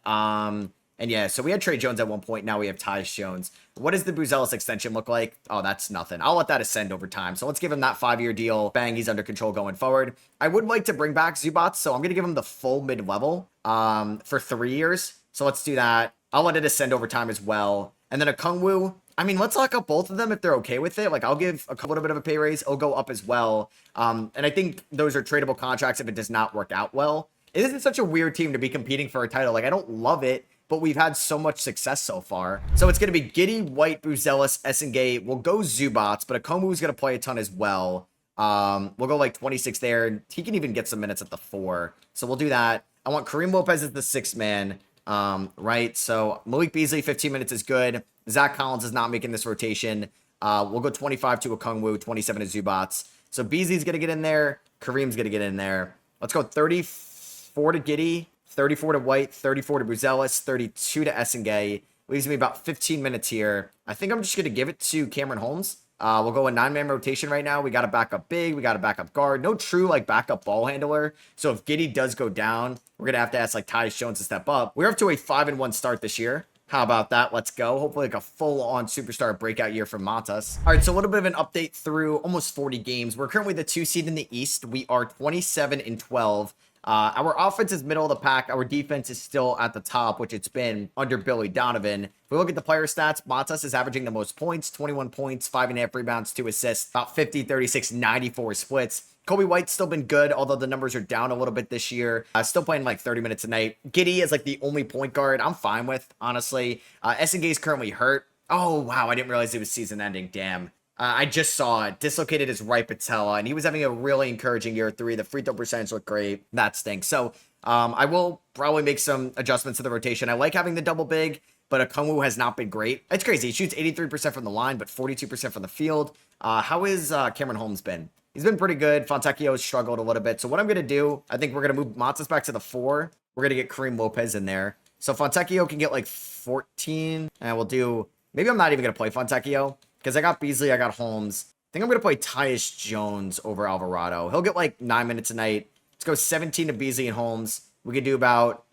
And yeah, so we had Trey Jones at one point. Now we have Tyus Jones. What does the Buzelis extension look like? Oh, that's nothing. I'll let that ascend over time. So let's give him that 5-year deal. Bang, he's under control going forward. I would like to bring back Zubac, so I'm going to give him the full mid-level for 3 years. So let's do that. I'll let it ascend over time as well. And then Okongwu, I mean, let's lock up both of them if they're okay with it. Like, I'll give a little bit of a pay raise. It'll go up as well. And I think those are tradable contracts if it does not work out well. It isn't such a weird team to be competing for a title. Like, I don't love it, but we've had so much success so far. So it's going to be Giddey, White, Buzelis, Essengay. We'll go Zubac, but Okongwu's going to play a ton as well. We'll go like 26 there, and he can even get some minutes at the 4. So we'll do that. I want Kareem Lopez as the 6th man, right? So Malik Beasley, 15 minutes is good. Zach Collins is not making this rotation. We'll go 25 to Okongwu, 27 to Zubac. So Beasley's going to get in there. Kareem's going to get in there. Let's go 34 to Giddey. 34 to White, 34 to Buzelis, 32 to Essengay. Leaves me about 15 minutes here. I think I'm just going to give it to Cameron Holmes. We'll go a 9-man rotation right now. We got a backup big. We got a backup guard. No true, like, backup ball handler. So if Giddey does go down, we're going to have to ask, like, Tyus Jones to step up. We're up to a 5-1 start this year. How about that? Let's go. Hopefully, like, a full-on superstar breakout year from Matas. All right, so a little bit of an update through almost 40 games. We're currently the 2 seed in the East. We are 27-12. Our offense is middle of the pack. Our defense is still at the top, which it's been under Billy Donovan. If we look at the player stats, Matas is averaging the most points, 21 points, 5.5 rebounds, 2 assists, about 50, 36, 94 splits. Kobe White's still been good, although the numbers are down a little bit this year. Still playing like 30 minutes a night. Giddey is like the only point guard I'm fine with, honestly. Essengay is currently hurt. Oh, wow, I didn't realize it was season ending. Damn. I just saw it. Dislocated his right patella, and he was having a really encouraging year 3. The free throw percentage looked great. That stinks. So I will probably make some adjustments to the rotation. I like having the double big, but Okongwu has not been great. It's crazy. He shoots 83% from the line, but 42% from the field. How has Cameron Holmes been? He's been pretty good. Fontecchio has struggled a little bit. So what I'm going to do, I think we're going to move Matas back to the 4. We're going to get Kareem Lopez in there. So Fontecchio can get like 14, and we'll do, maybe I'm not even going to play Fontecchio, because I got Beasley, I got Holmes. I think I'm going to play Tyus Jones over Alvarado. He'll get like 9 minutes a night. Let's go 17 to Beasley and Holmes. We could do about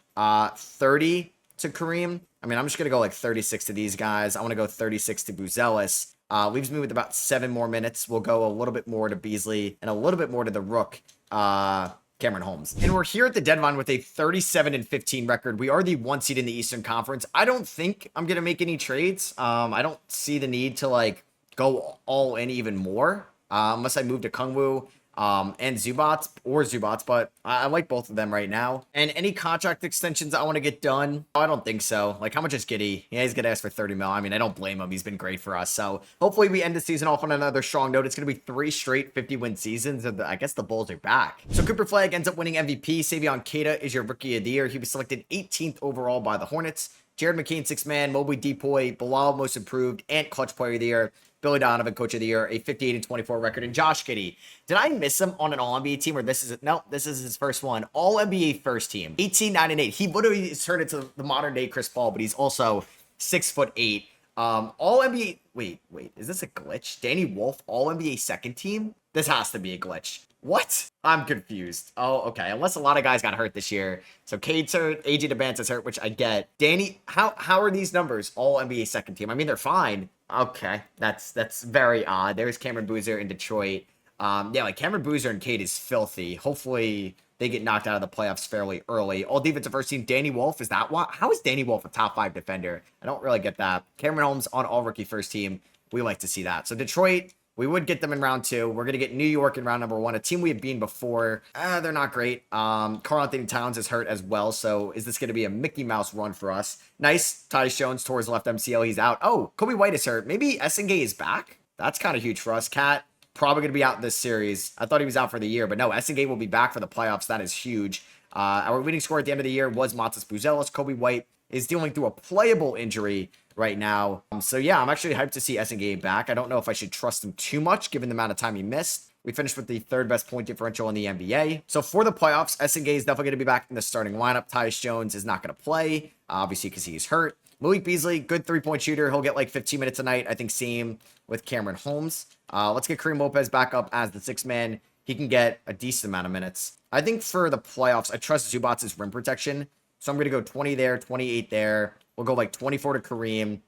30 to Kareem. I mean, I'm just going to go like 36 to these guys. I want to go 36 to Buzelis. Leaves me with about 7 more minutes. We'll go a little bit more to Beasley and a little bit more to the Rook, Cameron Holmes. And we're here at the deadline with a 37-15 record. We are the 1 seed in the Eastern Conference. I don't think I'm going to make any trades. I don't see the need to like go all in even more, unless I move to Okongwu and Zubac, but I like both of them right now. And any contract extensions I want to get done, I don't think so. Like, how much is Giddey? Yeah, he's going to ask for 30 mil. I mean, I don't blame him. He's been great for us. So hopefully we end the season off on another strong note. It's going to be 3 straight 50-win seasons. And I guess the Bulls are back. So Cooper Flagg ends up winning MVP. Savion Keita is your rookie of the year. He was selected 18th overall by the Hornets. Jared McCain, 6th man. Mobley Depoy, Bilal, most improved, and clutch player of the year. Billy Donovan, coach of the year, a 58-24 record. And Josh Giddey, did I miss him on an All-NBA team, or this is it? No, this is his first one. All-NBA first team, 18, 9, and 8. He literally turned into the modern day Chris Paul, but he's also 6'8". All-NBA. Wait, is this a glitch? Danny Wolf, All-NBA second team. This has to be a glitch. What? I'm confused. Oh, okay. Unless a lot of guys got hurt this year. So Cade's hurt, AJ DeBance's hurt, which I get. Danny, how are these numbers all NBA second team? I mean, they're fine. Okay, that's very odd. There's Cameron Boozer in Detroit. Yeah, like Cameron Boozer and Cade is filthy. Hopefully they get knocked out of the playoffs fairly early. All defensive first team. Danny Wolf, is that what? How is Danny Wolf a top 5 defender? I don't really get that. Cameron Holmes on all rookie first team. We like to see that. So Detroit, we would get them in round 2. We're going to get New York in round number 1, a team we have beaten before. They're not great. Karl-Anthony Towns is hurt as well, so is this going to be a Mickey Mouse run for us? Nice. Tyus Jones tore his left MCL. He's out. Oh, Kobe White is hurt. Maybe Essengay is back? That's kind of huge for us. Cat, probably going to be out in this series. I thought he was out for the year, but no, Essengay will be back for the playoffs. That is huge. Our leading scorer at the end of the year was Matas Buzelis. Kobe White is dealing through a playable injury right now. So yeah, I'm actually hyped to see Essengay back. I don't know if I should trust him too much given the amount of time he missed. We finished with the 3rd best point differential in the NBA. So for the playoffs, Essengay is definitely going to be back in the starting lineup. Tyus Jones is not going to play, obviously because he's hurt. Malik Beasley, good 3-point shooter. He'll get like 15 minutes a night. I think same with Cameron Holmes. Let's get Kareem Lopez back up as the 6th man. He can get a decent amount of minutes. I think for the playoffs, I trust Zubac's rim protection. So I'm going to go 20 there, 28 there. We'll go like 24 to Kareem.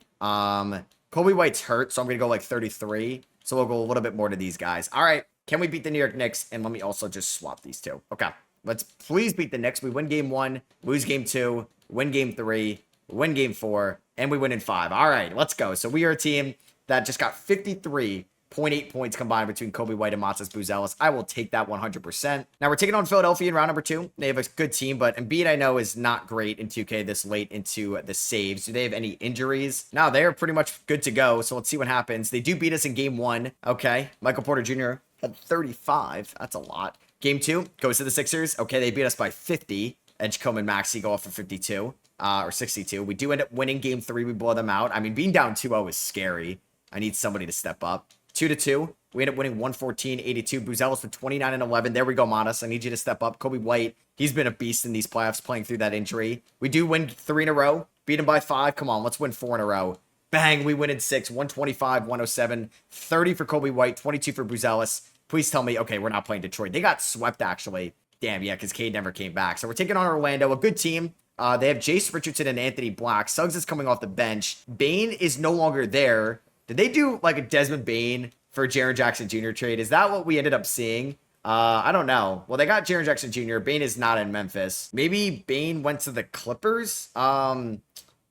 Kobe White's hurt, so I'm going to go like 33. So we'll go a little bit more to these guys. All right. Can we beat the New York Knicks? And let me also just swap these two. Okay. Let's please beat the Knicks. We win game 1, lose game 2, win game 3, win game 4, and we win in 5. All right. Let's go. So we are a team that just got 53.8 points combined between Kobe White and Matas Buzelis. I will take that 100%. Now we're taking on Philadelphia in round number 2. They have a good team, but Embiid I know is not great in 2K this late into the saves. Do they have any injuries? No, they are pretty much good to go. So let's see what happens. They do beat us in game 1. Okay. Michael Porter Jr. had 35. That's a lot. Game 2 goes to the Sixers. Okay. They beat us by 50. Edgecombe and Maxey go off for 52 or 62. We do end up winning game 3. We blow them out. I mean, being down 2-0 is scary. I need somebody to step up. 2-2. We end up winning 114-82. Buzelis with 29 and 11. There we go, Matas. I need you to step up. Kobe White, he's been a beast in these playoffs playing through that injury. We do win 3 in a row. Beat him by 5. Come on, let's win 4 in a row. Bang, we win in 6. 125, 107. 30 for Kobe White, 22 for Buzelis. Please tell me, okay, we're not playing Detroit. They got swept, actually. Damn, yeah, because Cade never came back. So we're taking on Orlando, a good team. They have Jace Richardson and Anthony Black. Suggs is coming off the bench. Bane is no longer there. Did they do like a Desmond Bane for Jaren Jackson Jr. trade? Is that what we ended up seeing? I don't know. Well, they got Jaren Jackson Jr. Bane is not in Memphis. Maybe Bane went to the Clippers. I'll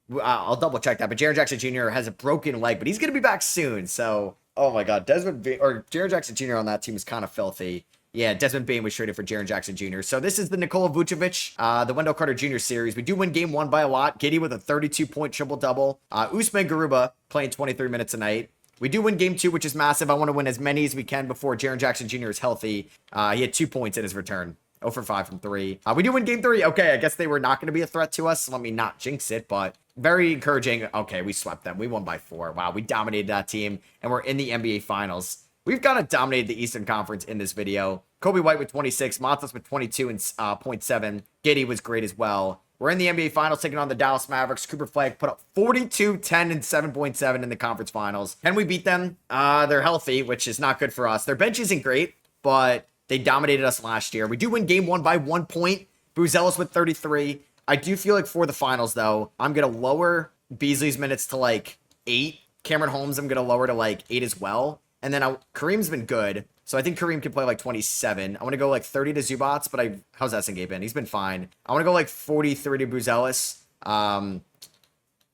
double check that. But Jaren Jackson Jr. has a broken leg, but he's gonna be back soon. So, oh my God, Jaren Jackson Jr. on that team is kind of filthy. Yeah, Desmond Bane was traded for Jaren Jackson Jr. So this is the Nikola Vucevic, the Wendell Carter Jr. series. We do win game 1 by a lot. Giddey with a 32-point triple-double. Usman Garuba playing 23 minutes a night. We do win game 2, which is massive. I want to win as many as we can before Jaren Jackson Jr. is healthy. He had 2 points in his return. 0 for 5 from 3. We do win game 3. Okay, I guess they were not going to be a threat to us. Let me not jinx it, but very encouraging. Okay, we swept them. We won by 4. Wow, we dominated that team, and we're in the NBA Finals. We've kind of dominated the Eastern Conference in this video. Kobe White with 26, Matas with 22 and 0.7. Giddey was great as well. We're in the NBA Finals taking on the Dallas Mavericks. Cooper Flag put up 42, 10, and 7.7 in the conference finals. Can we beat them? They're healthy, which is not good for us. Their bench isn't great, but they dominated us last year. We do win game 1 by 1 point. Buzelis with 33. I do feel like for the finals, though, I'm going to lower Beasley's minutes to like 8. Cameron Holmes, I'm going to lower to like 8 as well. And then Kareem's been good. So I think Kareem can play like 27. I want to go like 30 to Zubats, but how's Essengay been? He's been fine. I want to go like 43 to Buzelis.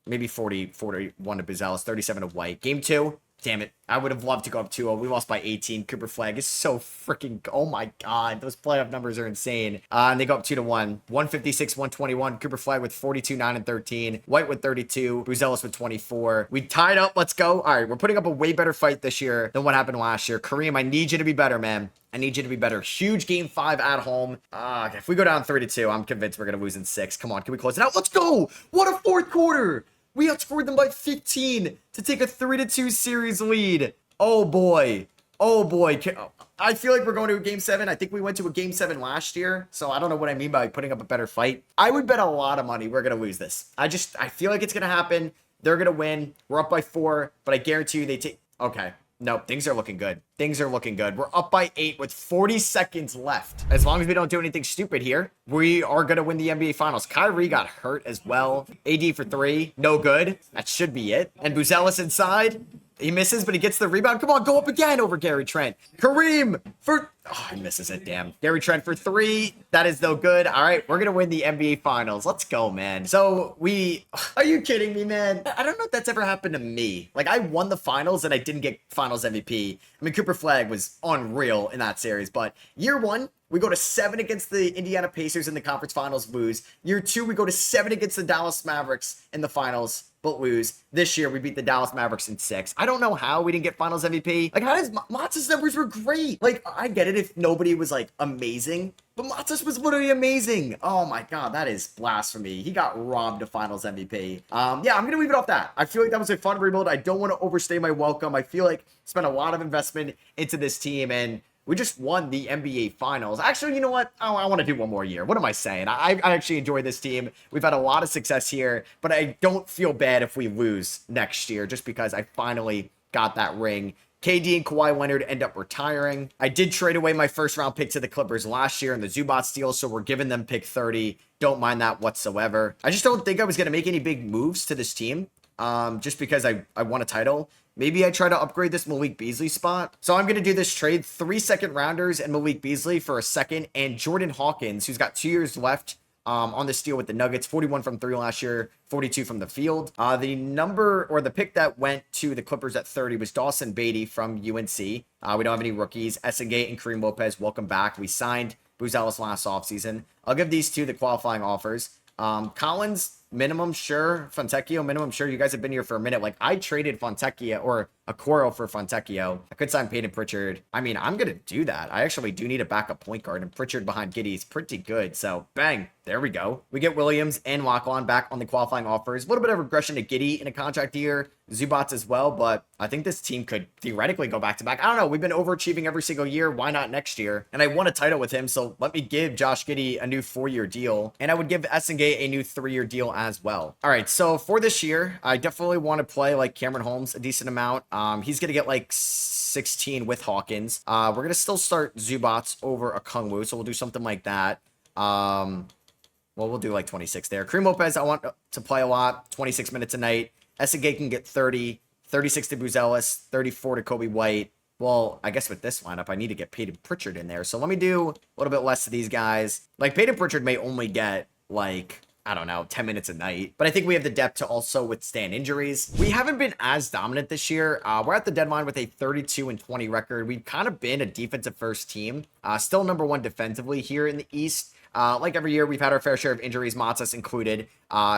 Maybe 41 to Buzelis, 37 to White. Game 2. Damn it. I would have loved to go up 2-0. We lost by 18. Cooper Flag is so freaking... Oh my God. Those playoff numbers are insane. And they go up 2-1. 156, 121. Cooper Flag with 42, 9, and 13. White with 32. Buzelis with 24. We tied up. Let's go. All right. We're putting up a way better fight this year than what happened last year. Kareem, I need you to be better, man. I need you to be better. Huge game 5 at home. If we go down 3-2, I'm convinced we're going to lose in 6. Come on. Can we close it out? Let's go. What a fourth quarter. We outscored them by 15 to take a 3-2 series lead. Oh boy. Oh boy. I feel like we're going to a game 7. I think we went to a game 7 last year. So I don't know what I mean by putting up a better fight. I would bet a lot of money we're going to lose this. I feel like it's going to happen. They're going to win. We're up by 4, but I guarantee you they take... Okay. Nope, things are looking good. Things are looking good. We're up by 8 with 40 seconds left. As long as we don't do anything stupid here, we are going to win the NBA Finals. Kyrie got hurt as well. AD for 3. No good. That should be it. And Buzelis inside. He misses, but he gets the rebound. Come on, go up again over Gary Trent. Kareem for... Oh, he misses it, damn. Gary Trent for 3. That is no good. All right, we're going to win the NBA Finals. Let's go, man. So we... Are you kidding me, man? I don't know if that's ever happened to me. Like, I won the Finals and I didn't get Finals MVP. I mean, Cooper Flagg was unreal in that series, but year 1... we go to 7 against the Indiana Pacers in the conference finals, lose. Year 2, we go to 7 against the Dallas Mavericks in the finals, but lose. This year, we beat the Dallas Mavericks in 6. I don't know how we didn't get finals MVP. Like, how does Matz's numbers were great. Like, I get it if nobody was, like, amazing, but Matz's was literally amazing. Oh, my God, that is blasphemy. He got robbed of finals MVP. Yeah, I'm going to leave it off that. I feel like that was a fun rebuild. I don't want to overstay my welcome. I feel like I spent a lot of investment into this team, and we just won the NBA Finals. Actually, you know what? Oh, I want to do one more year. What am I saying? I actually enjoy this team. We've had a lot of success here, but I don't feel bad if we lose next year just because I finally got that ring. KD and Kawhi Leonard end up retiring. I did trade away my first round pick to the Clippers last year in the Zubac deal, so we're giving them pick 30. Don't mind that whatsoever. I just don't think I was going to make any big moves to this team just because I won a title. Maybe I try to upgrade this Malik Beasley spot. So I'm going to do this trade, 3 second rounders and Malik Beasley for a second, and Jordan Hawkins, who's got 2 years left on this deal with the Nuggets, 41 from 3 last year, 42 from the field. The number or the pick that went to the Clippers at 30 was Dawson Beatty from UNC. We don't have any rookies. Essengate and Kareem Lopez, welcome back. We signed Buzelis last offseason. I'll give these 2 the qualifying offers. Collins, minimum, sure. Fontecchio, minimum, sure. You guys have been here for a minute. Like, I traded Fontecchio or Okoro for Fontecchio. I could sign Peyton Pritchard. I mean, I'm going to do that. I actually do need a backup point guard, and Pritchard behind Giddey is pretty good. So, bang. There we go. We get Williams and Lachlan back on the qualifying offers. A little bit of regression to Giddey in a contract year. Zubac as well, but I think this team could theoretically go back-to-back. I don't know. We've been overachieving every single year. Why not next year? And I won a title with him, so let me give Josh Giddey a new 4-year deal. And I would give Essengate a new 3-year deal as well. All right, so for this year, I definitely want to play like Cameron Holmes a decent amount. He's going to get like 16 with Hawkins. We're going to still start Zubac over Okongwu, so we'll do something like that. Well, we'll do like 26 there. Kareem Lopez, I want to play a lot. 26 minutes a night. Essengate can get 30. 36 to Buzelis. 34 to Kobe White. Well, I guess with this lineup, I need to get Peyton Pritchard in there. So let me do a little bit less to these guys. Like, Peyton Pritchard may only get, like, I don't know, 10 minutes a night. But I think we have the depth to also withstand injuries. We haven't been as dominant this year. We're at the deadline with a 32-20 record. We've kind of been a defensive first team. Still number 1 defensively here in the East. Like every year, we've had our fair share of injuries, Matzas included,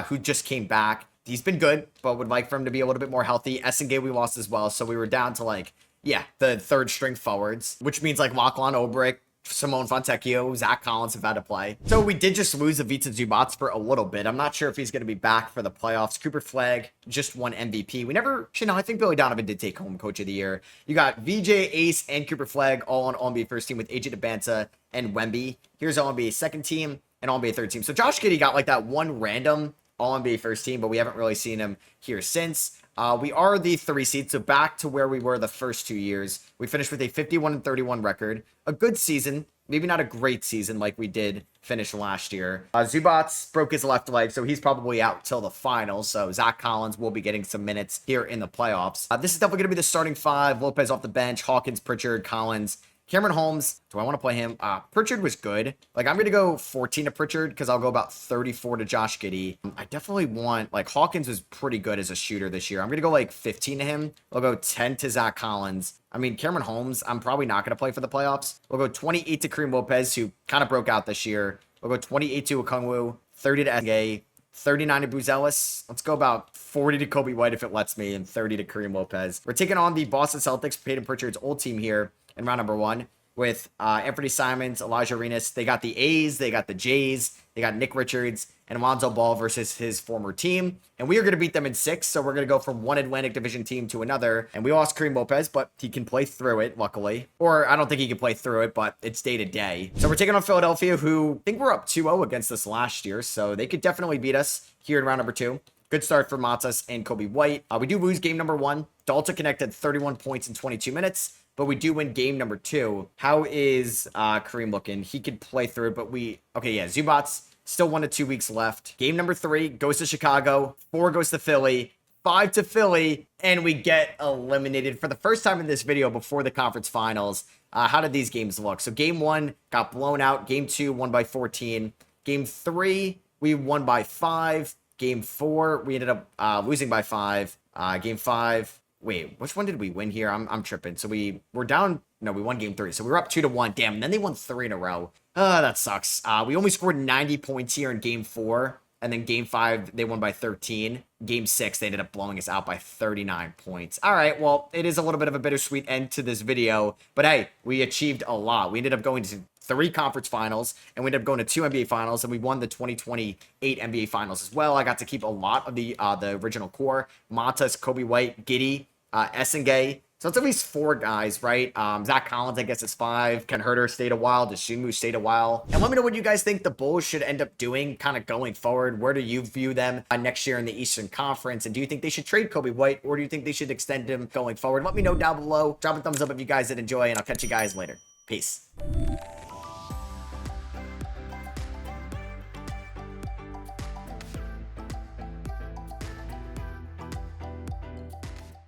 who just came back. He's been good, but would like for him to be a little bit more healthy. Essengate we lost as well, so we were down to, like, yeah, the 3rd string forwards, which means, like, Lachlan Obrick, Simone Fontecchio, Zach Collins have had to play. So we did just lose Ivica Zubac for a little bit. I'm not sure if he's going to be back for the playoffs. Cooper Flagg just won MVP. We never, you know, I think Billy Donovan did take home Coach of the Year. You got VJ, Ace, and Cooper Flagg all on All-NBA first team with AJ DeBanza and Wemby. Here's All-NBA second team and All-NBA third team. So Josh Giddey got like that one random All-NBA first team, but we haven't really seen him here since. We are the 3 seed, so back to where we were the first 2 years. We finished with a 51-31 record. A good season, maybe not a great season like we did finish last year. Zubac broke his left leg, so he's probably out till the finals. So Zach Collins will be getting some minutes here in the playoffs. This is definitely going to be the starting 5. Lopez off the bench, Hawkins, Pritchard, Collins, Cameron Holmes. Do I want to play him? Pritchard was good. Like, I'm going to go 14 to Pritchard because I'll go about 34 to Josh Giddey. I definitely want, like, Hawkins was pretty good as a shooter this year. I'm going to go, like, 15 to him. I'll go 10 to Zach Collins. I mean, Cameron Holmes, I'm probably not going to play for the playoffs. We'll go 28 to Kareem Lopez, who kind of broke out this year. We'll go 28 to Okongwu, 30 to Essengate, 39 to Buzelis. Let's go about 40 to Kobe White if it lets me, and 30 to Kareem Lopez. We're taking on the Boston Celtics, Peyton Pritchard's old team here in round number 1 with Anthony Simons, Elijah Arenas. They got the A's, they got the Jays, they got Nick Richards, and Lonzo Ball versus his former team. And we are going to beat them in 6, so we're going to go from one Atlantic Division team to another. And we lost Kareem Lopez, but he can play through it, luckily. Or I don't think he can play through it, but it's day to day. So we're taking on Philadelphia, who I think we're up 2-0 against us last year, so they could definitely beat us here in round number 2. Good start for Matas and Kobe White. We do lose game number 1. Dalton connected 31 points in 22 minutes, but we do win game number 2. How is Kareem looking? He could play through, but okay, yeah, Zubats still 1 to 2 weeks left. Game number 3 goes to Chicago. 4 goes to Philly. 5 to Philly, and we get eliminated for the first time in this video before the conference finals. How did these games look? So game 1 got blown out. Game 2 won by 14. Game 3 we won by 5. Game 4 we ended up losing by 5. Game 5. Wait, which one did we win here? I'm tripping. So we were down. No, we won game 3. So we were up 2-1. Damn, and then they won 3 in a row. That sucks. We only scored 90 points here in game 4. And then game 5, they won by 13. Game 6, they ended up blowing us out by 39 points. All right, well, it is a little bit of a bittersweet end to this video. But hey, we achieved a lot. We ended up going to 3 conference finals, and we ended up going to 2 NBA finals, and we won the 2028 NBA finals as well. I got to keep a lot of the original core. Matas, Kobe White, Giddey, Essengay. So it's at least 4 guys, right? Zach Collins, I guess, is 5. Ken Herter stayed a while. Deshimu stayed a while. And let me know what you guys think the Bulls should end up doing kind of going forward. Where do you view them next year in the Eastern Conference? And do you think they should trade Kobe White, or do you think they should extend him going forward? Let me know down below. Drop a thumbs up if you guys did enjoy, and I'll catch you guys later. Peace.